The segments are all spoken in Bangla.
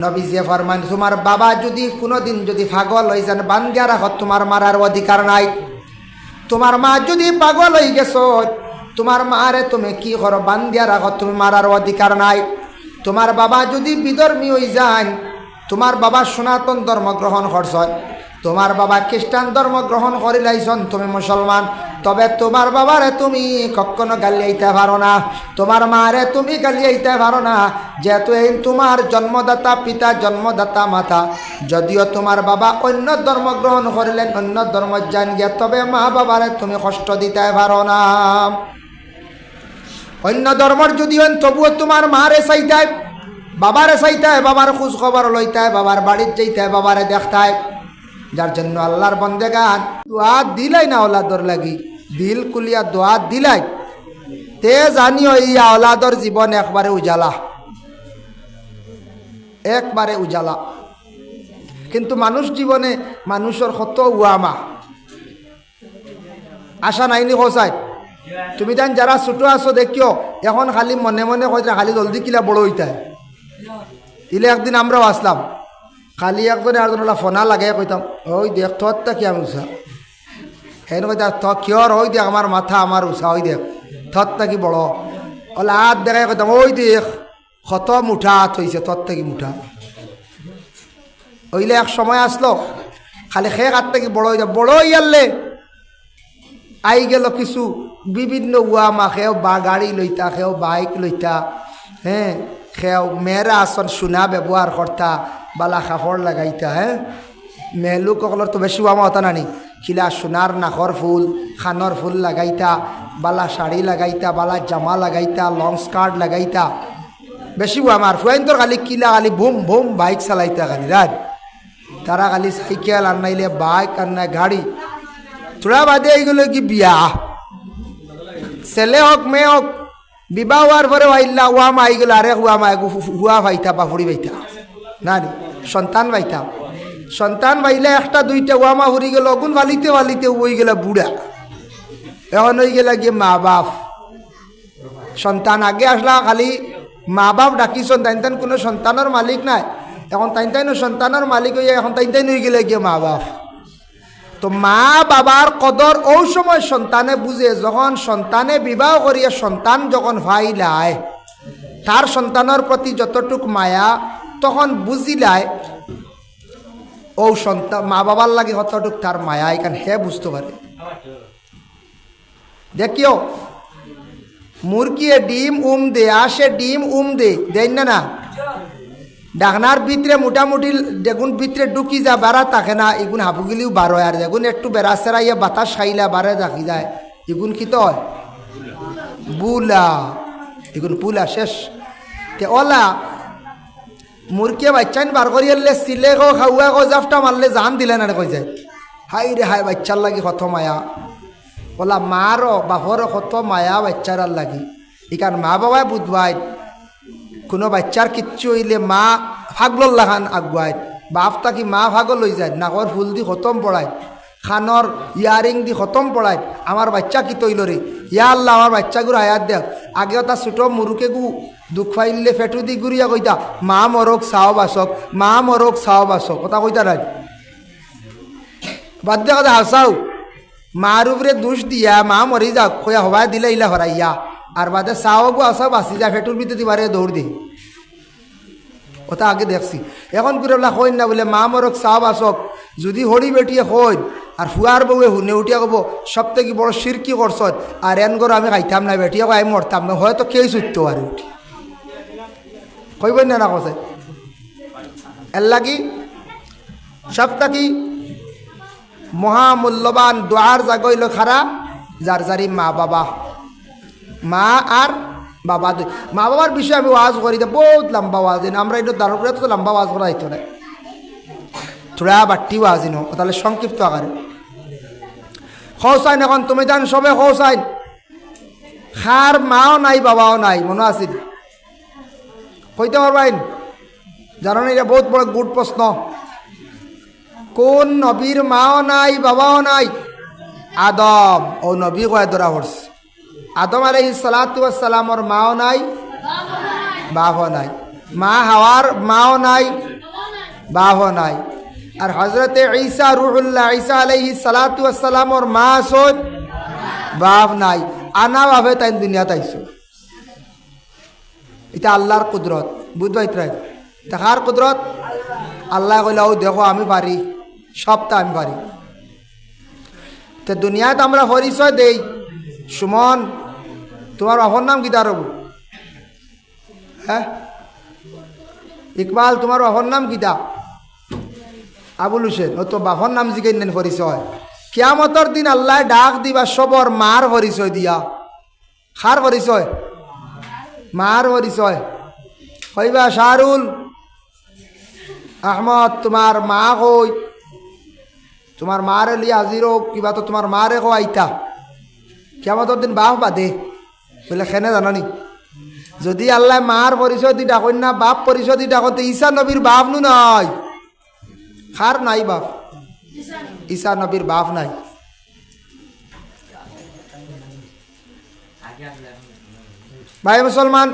নবীজি ফরমান তোমার বাবা যদি কোনোদিন যদি পাগল হয়ে যান বান্ধিয়া রাখো, তোমার মারার অধিকার নাই। তোমার মা যদি পাগল হয়ে গেছো, তোমার মারে তুমি কি করো, বান্ধিয়া রাখো, তুমি মারার অধিকার নাই। তোমার বাবা যদি বিধর্মী হয়ে যান, তোমার বাবা সনাতন ধর্ম গ্রহণ করছ, তোমার বাবা খ্রিস্টান ধর্ম গ্রহণ করিলাইছন, তুমি মুসলমান, তবে তোমার বাবারে তুমি কখনো গালিয়াইতে পারো না, তোমার মারে তুমি গালিয়াইতে পারো না, যেহেতু এই তোমার জন্মদাতা পিতা, জন্মদাতা মাতা। যদিও তোমার বাবা অন্য ধর্ম গ্রহণ করিলেন, অন্য ধর্ম জান গিয়া, তবে মা বাবারে তুমি কষ্ট দিতে পারো না। অন্য ধর্মর যদি হন তবুও তোমার মারে চাইতে, বাবারে চাইতে, বাবার খোঁজ খবর লইতে, বাবার বাড়ির যাইতে, বাবারে দেখতে। যার জন্য আল্লাহর বন্দেগান দোয়া দিলাই না ওলাদর লাগি, দিল কুলিয়া দোয়া দিলাই, তে জানিও ইয়া ওলাদর জীবন একবারে উজালা, একবারে উজালা। কিন্তু মানুষ জীবনে মানুষের কত উয়ামা আশা নাইনি হোসাই। তুমি জান যারা ছোট আছো দেখিও, এখন খালি মনে মনে কইরা খালি জলদি কিলা বড় হইতায়। ইলে একদিন আমরাও আসলাম, খালি একজনে আরেকজন ফোনা লাগাই কইতাম, ওই দেখ তোরটা কি আমি উষা, হেন কইতা থ কিয়র, ওই দেখ আমার মাথা আমার উষা, ওই দেখ থরটা কি বড়, ওলা হাত দেখাই কইতাম, ওই দেখ কত মুঠা হাত হয়েছে, তোরটা কি মুঠা। ওইলে এক সময় আসলো খালি খে হাতটা কি বড় হয়ে যা, বড় হইয়ালে আই গেল কিছু বিভিন্ন উয়ামা, খেও বা গাড়ি লইতা, খেও বাইক লইতা, হ্যাঁ, খেও মেয়েরা আসন সোনা ব্যবহার করতা, বালা কাপড় লাগাইতা, হ্যাঁ, মেহলুকসকলের তো বেশি উয়ামা হতা নানি, খিলা সোনার নাকর ফুল, খানর ফুল লাগাইতা, বালা শাড়ি লাগাইতা, বালা জামা লাগাইতা, লং স্কার্ট লাগাইতা, বেশি উয়ামা। আর ফুয়াইন তোর খালি কিলা খালি বুম বুম বাইক চালাইতা খালি রাত, তারা খালি সাইকেল আর নাইলে বাইক আর নাই গাড়ি। থোড়া বাদে এইগুলো কি বিয়া, ছেলে হোক মেয়ে হোক, বিবাহ হওয়ার পরে আইল্লা ওয়ামা আইগুলো, আরে হুয়ামা হুয়া ভাইতা বা ফুড়ি ভাইতা না রে, সন্তান ভাইতা, সন্তান ভাইলে একটা দুইটা ওয়ামা ফুরি গেল, অগুন ভালিতে ভালিতে ওই গেলা বুড়া, এখন হয়ে গেলা গিয়ে মা বাপ। সন্তান আগে আসলা খালি মা বাপ ডাকিছন, তাই তাই কোনো সন্তানের মালিক নাই, এখন তাই তাই সন্তানের মালিক হইয়া এখন তাই তাই হয়ে গেলে গিয়ে মা বাপ। তো মা বাবার কদর ওই সময় সন্তানে বুঝে, যখন সন্তানে বিবাহ করিয়া সন্তান যখন ভাইলায়, তার সন্তানের প্রতি যতটুক মায়া তখন বুঝিলায়, ও সন্তান মা বাবার লাগে কতটুক তার মায়া এখানে হে বুঝতে পারে। দেখিও মুরগিয়ে ডিম দে, আসে ডিম দে, দেন না না, ডাকনার ভিতরে মোটামুটি যেগুন ভিতরে ঢুকি যা বেড়া থাকে না, এগুন হাবুগিলিও বার হয়, আর যেগুন একটু বেড়া সেরাইয়া বাতাস খাইলা বারে রাখি যায়, এগুন কি তো বুলা, এগুন পুলা শেষ। তে ওলা মুরগিয়ে বাচ্চান বার করিয়ালে সিলে গো খাওয়া গো জাফটা মারলে জান দিলে না কই যায়, হাই রে হাই বাচ্চার লাগি কত মায়া। ওলা মারও বাপরও কত মায়া বাচ্চার লাগি, এখান মা বাবাই বুধবাই কোনো বাচ্চার কিচ্ছু হইলে মা ফাগলর লাগান আগুয়ায়, বাপ তাকি মা ফাগল হয়ে যায়, নাকর ফুল দি খতম পড়ায়, খানর ইয়ারিং দি খতম পড়ায়, আমার বাচ্চা কি তৈল রে, ইয়া আল্লাহ আমার বাচ্চাগুলো আয়াত দেখ। আগেও তার ছোটো মুরুকে গু দুঃখ ফাইলে ফেটু দি গুড়িয়া কইতা, মা মরক চাও বাসক, মা মরক চাও বাসক, কথা কইতা নাই বাদ দিয়া কথা হাসাও, মার উপরে দোষ দিয়া মা মরি যাক কয়া হবাই দিলে ইলা হরাইয়া, আর বাদে চাও গো আসা বাঁচি যায়, ফেটুর ভিতরে দিবারে দৌড় দি, ওটা আগে দেখছি। এখন করে বলা হইন না বলে মা মরক চাও বাসক, যদি হরি বেটিয়ে হইন আর ফুয়ার বউয়ে হুনে উঠিয়া কব সব থেকে বড় সিরকি করছ, আর এন গর আমি খাইতাম না, বেটিয়া আমি মরতাম না, হয়তো কেই চুত আর উঠি কইবেন না না কথা। এর লাগি সব থাকি মহামূল্যবান দোয়ার জাগইল খারা যার যারি মা বাবা, মা আর বাবা দুই। মা বাবার বিষয়ে আমি ওয়াজ করি, বহুত লম্বা ওয়াজ, আমরা এটা দারুপুরে তো লম্বা ওয়াজ করা হইতো না, থোড়া বাট্টি ওয়াজ নো, তাহলে সংক্ষিপ্ত আকারে খোসাইন। এখন তুমি জান সবে খোসাইন, খার মাও নাই বাবাও নাই, মনে আছিল কইতে পারবেন? জানো না, এটা বহুত বড় গুড প্রশ্ন। কোন নবীর মাও নাই বাবাও নাই? আদম, ও নবী কয় ধরা পড়ছে। আদম আলাইহিস সালাতু ওয়াস সালামর মাও নাই বাবাও নাই, মা হাওয়ার মাও নাই বাপও নাই। আর হজরতে ঈসা রুহুল্লাহ ঈসা আলাইহিস সালাতু ওয়াস সালামর মা আছেন, বাপ নাই। আনা ভাবে তাই দুনিয়াতে আইছো। এটা আল্লাহর কুদরত, বুঝবাই তাই তাহার কুদরত। আল্লাহ কইলা ও দেখো আমি পারি, সবটা আমি পারি। তো দুনিয়াতে আমরা পরিচয় দেই। সুমন তোমার বাপর নাম কি দাঁড়ব? হ্যাঁ ইকবাল তোমার বাপর নাম কিতা? আবুল হোসেন। ও তো বাপর নাম জিজ্ঞেস নেন পরিচয়। কিয়ামতের দিন আল্লাহ ডাক দিবা সবর মার পরিচয় দিয়া। খার পরিচয়? মার পরিচয়। কইবা শাহরুল আহমদ তোমার মা কই? তোমার মারে লিয়া হাজিরো কিবা তো তোমার মারে কো আইতা। কিয়ামতের দিন বাপ বাদে বলে খেনে জানানি। যদি আল্লাহ মার পরিচয় দি ডাকেন না, বাপ পরিচয় দি ডাকন, তো ঈসা নবীর বাপ নু নাই। খার নাই বাপ, ঈসা নবীর বাপ নাই। ভাই মুসলমান,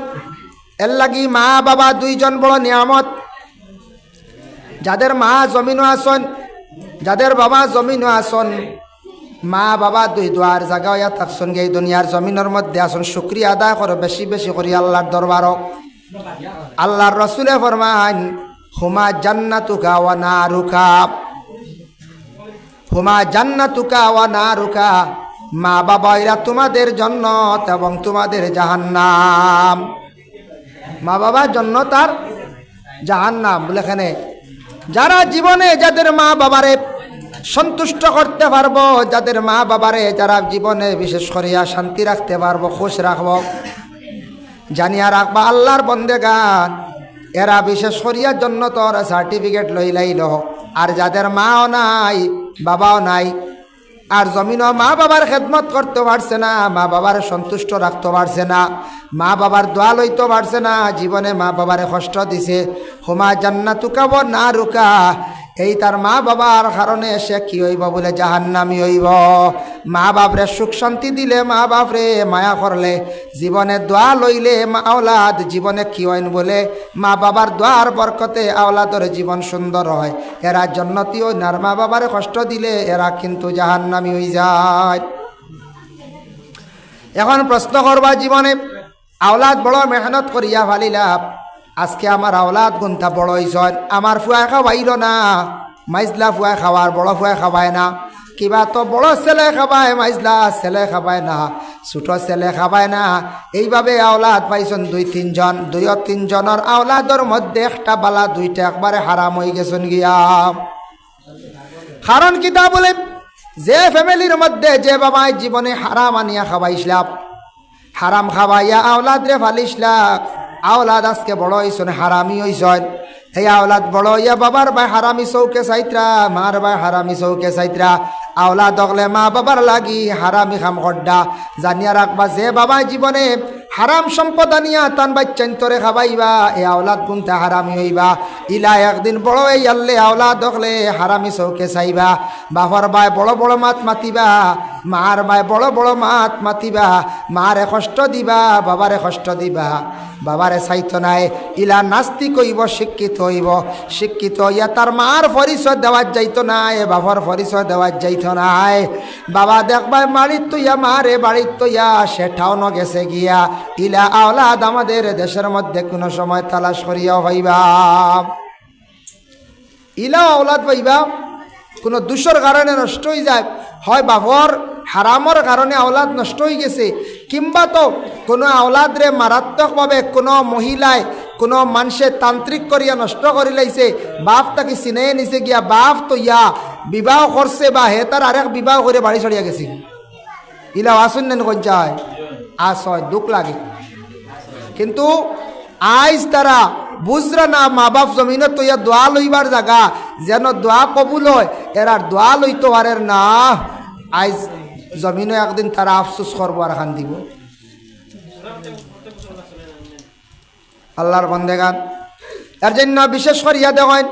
এর লাগি মা বাবা দুইজন বড় নিয়ামত। যাদের মা জমিনও আসন, যাদের বাবা জমিনও আসন, মা বাবা দুই দোয়ার জায়গা হইয়া থাকছেন এই দুনিয়ার জমিনের মধ্যে আসন। শুকরিয়া আদায় করো বেশি বেশি করি আল্লাহর দরবারও। আল্লাহর রসুলে ফরমান হুমা জান্নাতুকা ওয়া নারুকা, হুমা জান্নাতুকা ওয়া নারুকা। মা বাবা এরা তোমাদের জান্নাত এবং তোমাদের জাহান্নাম। মা বাবা জান্নাত আর জাহান্নাম বলে এখানে যারা জীবনে যাদের মা বাবারে সন্তুষ্ট করতে পারবো, যাদের মা বাবারে যারা জীবনে বিশেষ করিয়া শান্তি রাখতে পারবো, খুশ রাখবো, জানিয়া রাখবা আল্লাহর বন্দেগান এরা বিশেষ করিয়া জান্নাতের সার্টিফিকেট লইলাইল। আর যাদের মাও নাই বাবাও নাই, আর জমিনও মা বাবার খেদমত করতে পারছে না, মা বাবার সন্তুষ্ট রাখতে পারছে না, মা বাবার দোয়া লইতে পারছে না, জীবনে মা বাবারে কষ্ট দিছে, হুমা জান্নাতুকা ওয়া নারুকা। এই তার মা বাবার কারণে সে কি হইব বলে জাহান্নামী হইব। মা বাপরে সুখ শান্তি দিলে, মা বাপরে মায়া করলে, জীবনে দোয়া লইলে আওলাদ জীবনে কি হইন বলে মা বাবার দোয়ার বরকতে আওলাদের জীবন সুন্দর হয়। এরা জান্নাতি হই না, মা বাবারে কষ্ট দিলে এরা কিন্তু জাহান্নামী হয়ে যায়। এখন প্রশ্ন করবা জীবনে আওলাদ বড় মেহনত করিয়া ফালিলাম, আজকে আমার আওলাদ গুন্থা বড় হইছন, আমার ফুয়া খাওয়াইল না, মাইজলা ফুয়া খাওয়ার বড় ফুয়া খাওয়ায় না, কিবা তো বড় ছেলে খাবায় মাইজলা ছেলে খাবায় না, ছোট ছেলে খাবায় না। এইভাবে আওলাদ পাইছন দুই তিনজন, দুই তিনজনের আওলাদর মধ্যে একটা বালা দুইটা একবারে হারাম হয়ে গেছেন গিয়া। কারণ কিতা বলে যে ফ্যামিলির মধ্যে যে বাবাই জীবনে হারাম আনিয়া খাবাইছিলাম, হারাম খাবাইয়া আওলাদ রে ফালিসলা, আওলাদ আজকে বড় হইছন হারামি হইছন। এই আওলাদ বড় হইয়া বাবার ভাই হারামি চৌকে চাইত্রা, মার ভাই হারামি চৌকে চাইত্রা। আওলাদ হকলে মা বাবার লাগি হারামি খাম করডা। জানিয়া রাখবা যে বাবা জীবনে হারাম সম্পদ আনিয়া তান বাচ্চান্তরে খাবাইবা, এ আওলাদ কোনটা হারামি হইবা। ইলা একদিন বড় এই আল্লে আওলাদ হকলে হারামি চৌকে চাইবা। বাবার ভাই বড় বড় মাত মাতিবা, মার ভাই বড় বড় মাত মাতিবা, মারে কষ্ট দিবা, বাবারে কষ্ট দিবা, বাবারে চাইতো নাই। ইলা নাস্তিক হইব, শিক্ষিত হইব, শিক্ষিত হইয়া তার মার পরিচয় দেওয়ার যাইতো নাই, বাবার পরিচয় দেওয়ার যাইতো নাই। বাবা দেখবা বাড়ির তুইয়া মারে বাড়ির তুইয়া সেটাও ন গেছে গিয়া। ইলা আওলাদ আমাদের দেশের মধ্যে কোনো সময় তালাশ করিয়া হইবা, ইলা আওলাদ পাইবা কোনো দুশোর কারণে নষ্ট হয়ে যায়। হয় বাবর হারামর কারণে আওলাদ নষ্ট হয়ে গেছে, কিংবা তো কোনো আওলাদ রে মারাত্মকভাবে কোনো মহিলায় কোনো মানুষের তান্ত্রিক করিয়া নষ্ট করে লাইছে, বাপ তাকে চিনে নিছে গিয়া, বাপ তো ইয়া বিবাহ করছে বা হে তার আরেক বিবাহ করে বাড়ি চড়িয়া গেছে। ইলা আসুন নেন কোন যায় আস হয়, দুঃখ লাগে। কিন্তু আইজ তারা বুঝরা না মা বাপ জমিনে তো ইয়া দোয়া লইবার জায়গা, যেন দোয়া কবুল হয়, এরা দোয়া লইতে পারে না। আইজ জমিনে একদিন তারা আফসোস করবো আর খান দিব। আল্লাহর বন্দেগান এর জন্য বিশেষ করিয়া দেখেন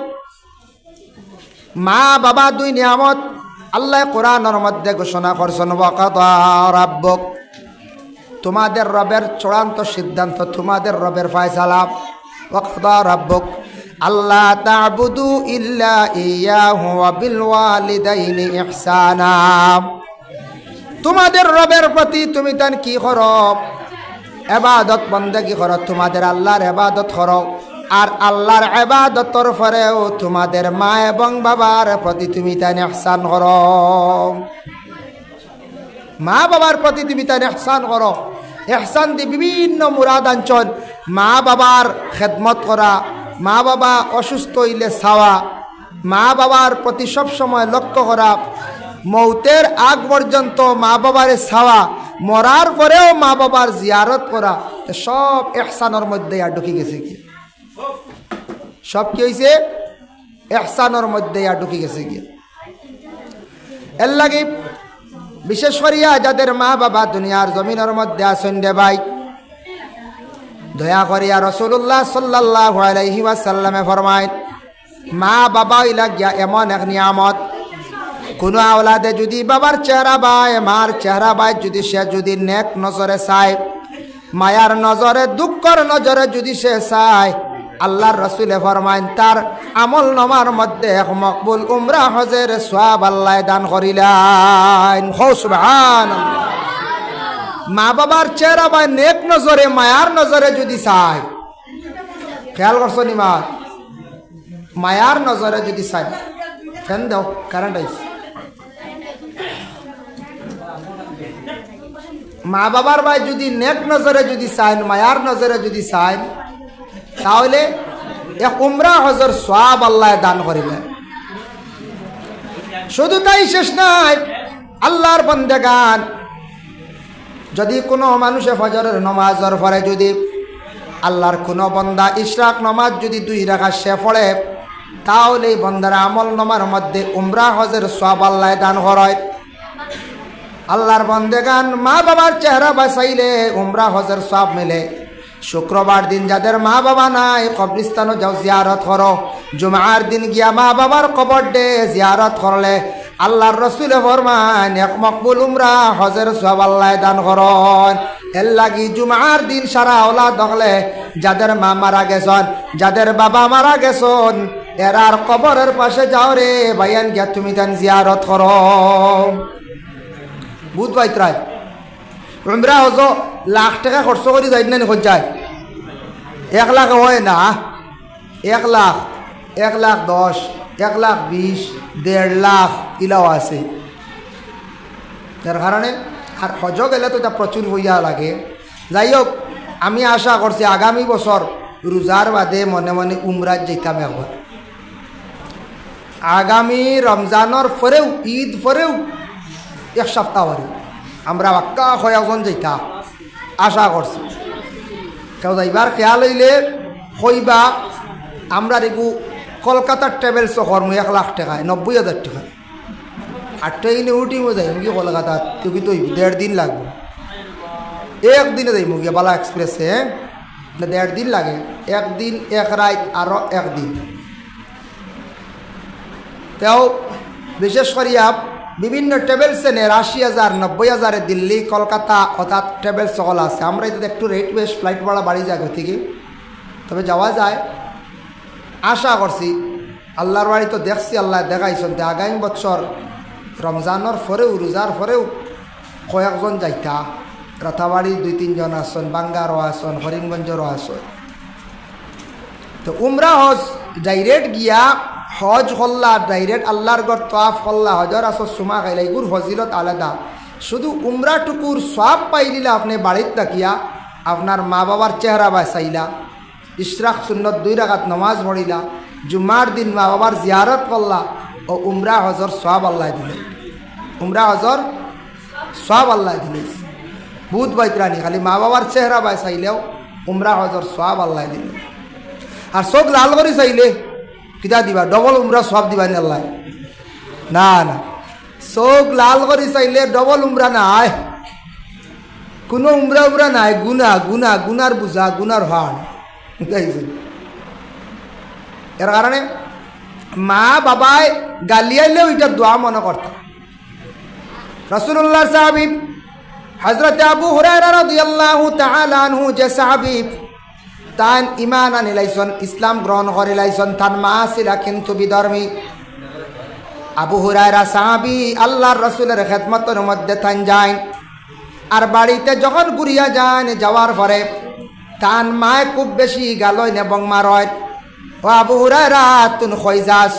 মা বাবা দুই নিয়ামত আল্লাহ কোরআনের মধ্যে ঘোষণা করছেন, ওয়াকাদা রাব্বুক, তোমাদের রবের চূড়ান্ত সিদ্ধান্ত, তোমাদের রবের ফয়সালা। ওয়াকাদা রাব্বুক, আল্লাহ তা'বুদু ইল্লা ইয়াহু ওয়া বিল ওয়ালিদাইনি ইহসানা। তোমাদের রবের প্রতি তুমি তান কি করো? ইবাদত বন্দেগী করো, তোমাদের আল্লাহর ইবাদত করো। আর আল্লাহর ইবাদতর পরেও তোমাদের মা এবং বাবার প্রতি তুমি তান ইহসান করো। মা বাবার প্রতি তুমি তান ইহসান করো। ইহসান দি বিভিন্ন মুরাদ আনছন। মা বাবার খেদমত করা, মা বাবা অসুস্থ হইলে চাওয়া, মা বাবার প্রতি সব সময় লক্ষ্য করা, মৌতের আগ পর্যন্ত মা বাবারে চাওয়া, মরার পরেও মা বাবার জিয়ারত করা, সব ইহসানের মধ্যে ঢুকে গেছে। কি সব কি হয়েছে? ইহসানের মধ্যে ঢুকে গেছে। কি এর লাগে বিশেষ করিয়া যাদের মা বাবা দুনিয়ার জমিনের মধ্যে আছেন রে ভাই, দয়া করিয়া রাসূলুল্লাহ সাল্লাল্লাহু আলাইহি ওয়াসাল্লামে ফরমায়, মা বাবা হইলা গিয়া এমন এক নিয়ামত, কোনো আওলাদে যদি বাবার চেহারা বায়, মার চেহারা বায়, যদি সে যদি নেক নজরে চায়, মায়ার নজরে দুঃখর নজরে যদি সে চায়, আল্লাহর রাসূলে ফরমাইন তার আমল নামার মধ্যে এক মকবুল উমরা হজের সওয়াব আল্লাহ দান করিলেন। সুবহানাল্লাহ। মা বাবার চেহারা বায় নেক নজরে, মায়ার নজরে যদি চায়, খেয়াল করছো নি? মায়ার নজরে যদি চায়, ফ্যান দাও, কারেন্ট আইছে। মা বাবার ভাই যদি নেক নজরে যদি চায়, মায়ার নজরে যদি চায়, তাহলে এক উমরা হজের সওয়াব আল্লাহ দান করিলেন। শুধু তাই শেষ নাই, আল্লাহর বান্দাগান যদি কোনো মানুষে ফজরের নামাজের পরে যদি আল্লাহর কোনো বান্দা ইশরাক নামাজ যদি 2 রাকাত সে পড়ে, তাহলে এই বান্দার আমল নামার মধ্যে উমরা হজের সওয়াব আল্লাহ দান করে। আল্লাহর বান্দাগান মা বাবার চেহারা বাঁচাইলে উমরা হজের সওয়াব মিলে। শুক্রবার দিন যাদের মা বাবা নাই, কবরস্থানে যাও, জিয়ারত করো। জুমার দিন গিয়া মা বাবার কবর ডে জিয়ারত করলে আল্লাহর রাসূলে ফরমান এক মকবুল উমরা হজের সওয়াব আল্লাহ দান করেন। এর লাগি জুমার দিন সারা ওলাদ হলে যাদের মা মারা গেছেন, যাদের বাবা মারা গেছেন, এরার কবরের পাশে যাও রে ভাইয়ান, গিয়া তুমি তান জিয়ারত করো। বুধ বাইত্রায় উমরা হজ লাখ টাকা খরচ করে যাই না, এখন যায় 1 লাখ হয় না, 1 লাখ, 1,10,000, 1,20,000, 1.5 লাখ ইলাও আছে। তার কারণে আর হজ গেলে তো এটা প্রচুর হইয়া লাগে। যাই হোক, আমি আশা করছি আগামী বছর রোজার বাদে মনে মনে উমরাত যেতাম একবার। আগামী রমজানের পরেও, ঈদ পরেও 1 সপ্তাহ পরে আমরা বাক্কা কয়েকজন যেতা আশা করছি। কেউ যাইবার খেয়াল হইলে কইবা, আমরা দেখু কলকাতার ট্রাভেলস কর্ম 1 লাখ টাকায় 90,000 টাকা। আর ট্রেনে উঠিমো যাই মুগি কলকাতা, তুই তো 1.5 দিন লাগবে। একদিনে যাই মুগি বালা এক্সপ্রেসে, 1.5 দিন লাগে। 1 দিন 1 রাত আরও 1 দিন। তেও বিশেষ করিয়া বিভিন্ন ট্রাভেলসে 80,000, 90,000 দিল্লি, কলকাতা অর্থাৎ ট্রাভেল সকল আছে। আমরা এতে একটু রেট বেশ, ফ্লাইট ভাড়া বাড়ি যায় থেকে, তবে যাওয়া যায়। আশা করছি আল্লাহর বাড়ি তো দেখছি, আল্লাহ দেখাইছেন আগামী বছর রমজানের পরেও, রোজার পরেও কয়েকজন যাইতা। রাতাবাড়ি 2-3 জন আসন, বাঙ্গারও আসন, হরিণগঞ্জেরও আসন। তো উমরা হজ ডাইরেক্ট গিয়া হজ হল্লা, ডাইরেক্ট আল্লাহর গড় তোয়াফ হল্লা, হজর আসর সুমা খাইলা, এগুর ফজিলত আলাদা। শুধু উমরা টুকুর সব পাইলিলা আপনি বাড়ির তাকিয়া, আপনার মা বাবার চেহারা বাঁচাইলা, ইশরাক সুন্নত 2 রাকাত নমাজ পড়িলা, জুম্মার দিন মা বাবার জিয়ারত করলা, ও উমরা হজর সওয়াব আল্লাহ দিলে। উমরা হজর সওয়াব আল্লাহ দিলে। বুধ বাইত্রানি খালি মা বাবার চেহারা বাঁচাইলেও উমরা হজর সওয়াব আল্লাহ দিলে। আর চোখ লাল করে চাইলে কিতা দিবা? ডবল উমরা সওয়াব দিবা নি আল্লাহ? না না, চোখ লাল করে চাইলে ডবল উমরা নাই, কোনো উমরা নাই। গুনার বুঝা, গুনার হাড়। এর কারণে মা বাবায় গালিয়াইলেও এটা দোয়া মনে করতাম। রাসূলুল্লাহ সাহাবী হযরত আবু হুরায়রা রাদিয়াল্লাহু তাআলা আনহু যে সাহাবী তান ইমান আনি লাইছন, ইসলাম গ্রহণ করে লাইছন, তার মা ছিল কিন্তু বিধর্মী। আবু হুরায়রা সাহাবী, আল্লাহর রাসূলের খেদমতের মধ্যে থান যায়। আর বাড়িতে যখন ঘুরিয়া যান, যাওয়ার পরে তান মায় খুব বেশি গালইন এবং মারয়। ও আবু হুরায়রা, তুন কই যাস?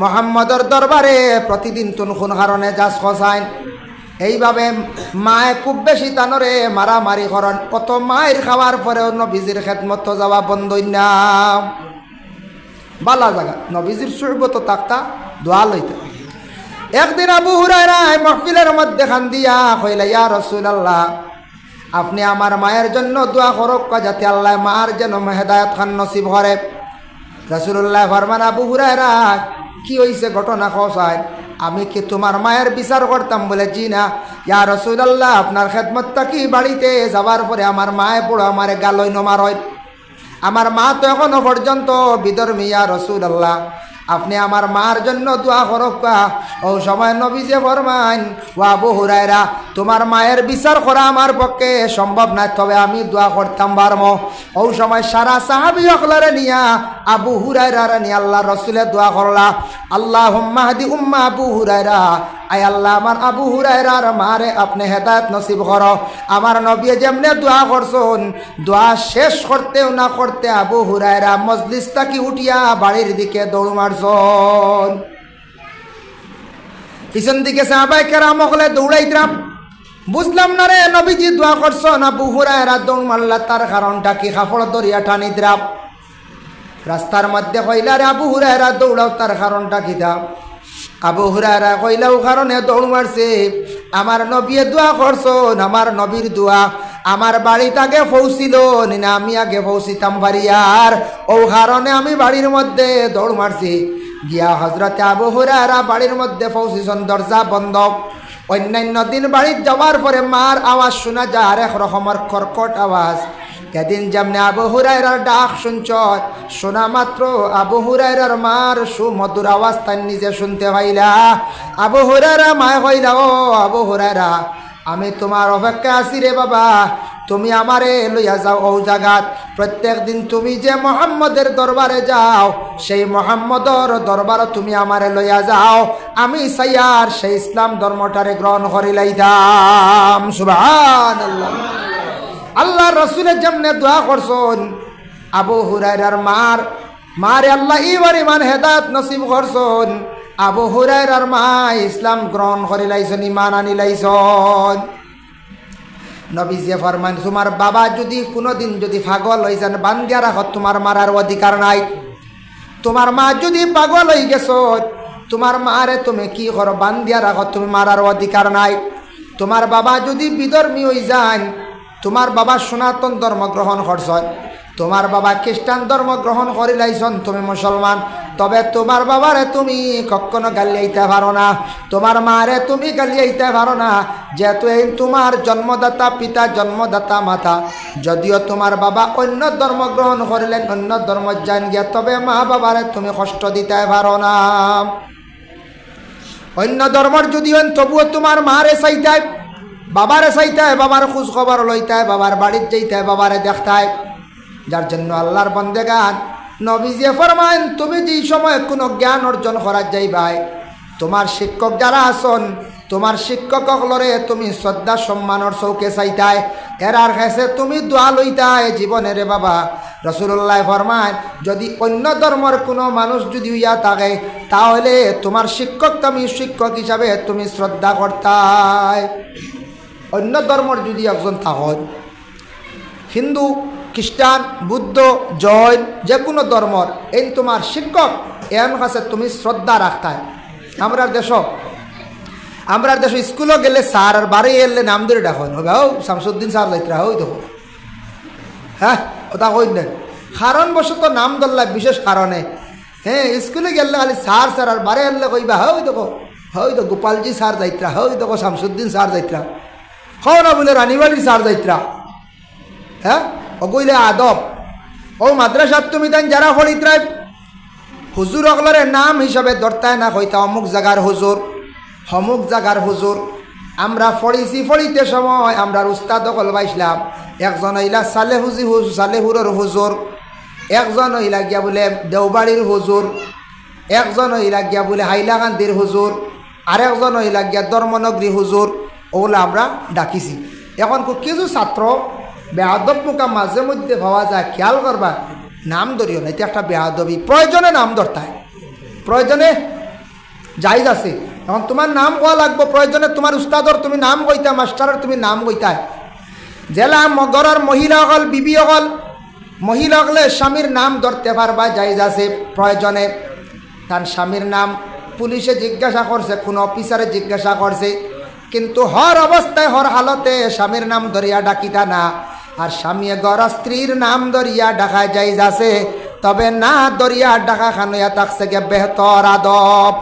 মুহাম্মদর দরবারে প্রতিদিন তুন কোন কারণে যাস খসাইন? এইভাবে মায় খুব বেশি তানরে মারামারি করেন। কত মায়ের খাওয়ার পরেও নবীজির খেদমত যাওয়া বন্ধই না। বালা জায়গা নবীজির সুহবত তাকতা দোয়া লইতে। একদিন আবু হুরায়রা মাহফিলের মধ্যে খান দিয়া কইলা, ইয়া রাসূলুল্লাহ, আপনি আমার মায়ের জন্য দোয়া করক যাতে আল্লাহ মার যেন হেদায়েত খান নসিব করে। রাসূলুল্লাহ ফরমান, আবু হুরায়রা, কি হইছে ঘটনা কসাই? আমি কি তোমার মায়ের বিচার করতাম? বলে, জি না। ইয়া রাসূলুল্লাহ, আপনার খেদমতটা কি বাড়িতে যাবার পরে আমার মায়ে পুরো আমার গালই নমারয়। আমার মা তো এখনো পর্যন্ত বিধর্মী। ইয়া রাসূলুল্লাহ, আপনি আমার মার জন্য দোয়া করক। ও সময় নবীজি ফরমান, ও আবু হুরায়রা, তোমার মায়ের বিচার করা আমার পক্ষে সম্ভব না, তবে আমি দোয়া করতাম পারমো। ও সময় সারা সাহাবী সকলরে নিয়া আবু হুরায়রা নিয়ে আল্লাহ রসুলের দোয়া করলা, আল্লাহুম্মা হাদি উম্মা আবু হুরায়রা, আয় আল্লাহ আমার আবু হুরায়রার মারে আপনি হেদায়েত নসিব করো। আমার নবী যেমনে দোয়া করছেন, দোয়া শেষ করতেও না করতে আবু হুরায়রা মজলিস থাকি উঠিয়া বাড়ির দিকে দৌড় মারছেন। পিছন দিকে সাহাবায়ে কেরাম সকলে দৌড়াইতাম। বুঝলাম না রে, নবীজি দোয়া করছেন, আবু হুরায়রা দৌড় মারলা, তার কারণটা কি? কাপড় দরিয়া টানি দিলাম। রাস্তার মধ্যে কইলা, রে আবু হুরায়রা দৌড়াও, তার কারণটা কি? দাও। আবু হুরায়রা কইলাও কারণে দৌড় মারছে, আমার নবী দোয়া করছেন, আমার নবীর দোয়া আমার বাড়িতে আগে পৌঁছিল না, আমি আগে পৌঁছিতাম বাড়ি, আর ও কারণে আমি বাড়ির মধ্যে দৌড় মারছি। গিয়া হযরতে আবু হুরায়রা বাড়ির মধ্যে পৌঁছিছেন, দরজা বন্ধ। অন্যান্য দিন বাড়ির যাওয়ার পরে মার আওয়াজ শোনা যায়, আর এক রকমের কর্কট আওয়াজ। এদিন যেমনি আবু হুরায়রার ডাক শুনছ, শোনা মাত্র আবু হুরায়রার মার সুমধুর আওয়াজ তার নিজে শুনতে পাইলা। আবু হুরায়রা মায় কইলা, ও আবু হুরায়রা, আমি তোমার অপেক্ষা আছি রে বাবা, তুমি আমারে লইয়া যাও ও জাগাত। প্রত্যেক দিন তুমি যে মুহাম্মদের দরবারে যাও, সেই মুহাম্মদর দরবারে তুমি আমারে লইয়া যাও, আমি সাইয়ার সেই ইসলাম ধর্মটারে গ্রহণ করি লাইতাম। সুবহানাল্লাহ। আল্লাহ রসুলের যেমনে দোয়া করছেন, আবু হুরায়রার মারে আল্লাহ ইবার ইমান হেদায়েত নসিব করছেন। আবু হুরায়রার মা ইসলাম গ্রহণ করে লাইছেন, ইমান আনি লাইছেন। নবীজি ফরমান, তোমার বাবা যদি কোনোদিন যদি পাগল হয়ে যান, বান্ধিয়া রাখো, তোমার মারার অধিকার নাই। তোমার মা যদি পাগল হয়ে গেছো, তোমার মারে তুমি কি করো? বান্ধিয়া রাখো, তুমি মারার অধিকার নাই। তোমার বাবা যদি বিধর্মী হয়ে যান, তোমার বাবা সনাতন ধর্ম গ্রহণ করছেন, তোমার বাবা খ্রিস্টান ধর্ম গ্রহণ করে লাইছন, তুমি মুসলমান, তবে তোমার বাবারে তুমি কখনো গালিয়াইতে পারো না, তোমার মারে তুমি গালিয়াইতে পারো না, যেহেতু এই তোমার জন্মদাতা পিতা, জন্মদাতা মাতা। যদিও তোমার বাবা অন্য ধর্ম গ্রহণ করিলেন, অন্য ধর্ম জান গিয়া, তবে মা বাবারে তুমি কষ্ট দিতে পারো না। অন্য ধর্মর যদিও তবুও তোমার মারে চাইতে, বাবারে চাইতে, বাবার খোঁজ খবর লইতে, বাবার বাড়ির যাইতে, বাবারে দেখতে। যার জন্য আল্লাহর বন্দেগান নবীজি ফরমান, তুমি যেই সময় কোনো জ্ঞান অর্জন করা যাইবাই, তোমার শিক্ষক যারা আছেন, তোমার শিক্ষক সকলরে তুমি শ্রদ্ধা সম্মানের চৌকে চাইতাই, এরার কাছে তুমি দোয়া লইতাই জীবনে রে বাবা। রাসূলুল্লাহ ফরমান, যদি অন্য ধর্মের কোনো মানুষ যদি হইয়া থাকে, তাহলে তোমার শিক্ষক তুমি শিক্ষক হিসাবে তুমি শ্রদ্ধা করতাই। অন্য ধর্মের যদি একজন থাকেন, হিন্দু, খ্রিস্টান, বুদ্ধ, জৈন, যে কোনো ধর্মর, এই তোমার শিক্ষক, এর কাছে তুমি শ্রদ্ধা রাখতাই। আমরা দেশ স্কুলে গেলে স্যার আর বাড়ি এলে নাম ধরে ডাকন, হবে হো শামসুদ্দিন স্যার যাইতরা, হই দেখো, হ্যাঁ ওটা কই নেন, কারণবশত নাম ধরলা বিশেষ কারণে। হ্যাঁ, স্কুলে গেলে খালি স্যার স্যার, আর বাড়ি এলে কইবা, হই দেখো, হই তো গোপালজি স্যার যাইতরা, হই দেখো শামসুদ্দিন স্যার যাইতরা, হও না বলে রানীবাড়ির স্যার যাইতরা। হ্যাঁ, ও কইলে আদব। ও মাদ্রাসাত তুমি তাই যারা ফলিত্রাই হুজুর অগলরের নাম হিসাবে ধরতায় না, কইতা অমুক জায়গার হুজুর, অমুক জায়গার হুজুর। আমরা ফড়িতে সময় আমরা উস্তাদ অকল পাইছিলাম, একজন হইলা সালেহুরের হুজুর, একজন হইলা গিয়া বলে দেওবাড়ির হুজুর, একজন হইলা গিয়া বলে হাইলাকান্দির হুজুর, আরেকজন হইলা গিয়া ধর্মনগরী হুজুর। ওগুলো আমরা ডাকিছি। এখন কিছু ছাত্র বেয়াদব মুখা মাঝে মধ্যে পাওয়া যায়, খেয়াল করবা, নাম ধরিও না, এটা একটা বেয়াদবি। প্রয়োজনে নাম ধরতায়, প্রয়োজনে জায়েজ আছে। এখন তোমার নাম কোয়া লাগবো, প্রয়োজনে তোমার উস্তাদর তুমি নাম কইতা, মাস্টারের তুমি নাম কইতায়। জেলা ঘরের মহিলা হল, বিবি হল, মহিলা হলে স্বামীর নাম ধরতে পারবা, জায়েজ আছে। প্রয়োজনে তার স্বামীর নাম পুলিশে জিজ্ঞাসা করছে, কোন অফিসারে জিজ্ঞাসা করছে, কিন্তু হর অবস্থায় হর হালতে স্বামীর নাম ধরিয়া ডাকিতা না। আর স্বামী ঘর স্ত্রীর নাম ধরিয়া ডাকা জায়েজ আছে, তবে না ধরিয়া ডাকা খানুয়া তাকছে বেহতর আদব।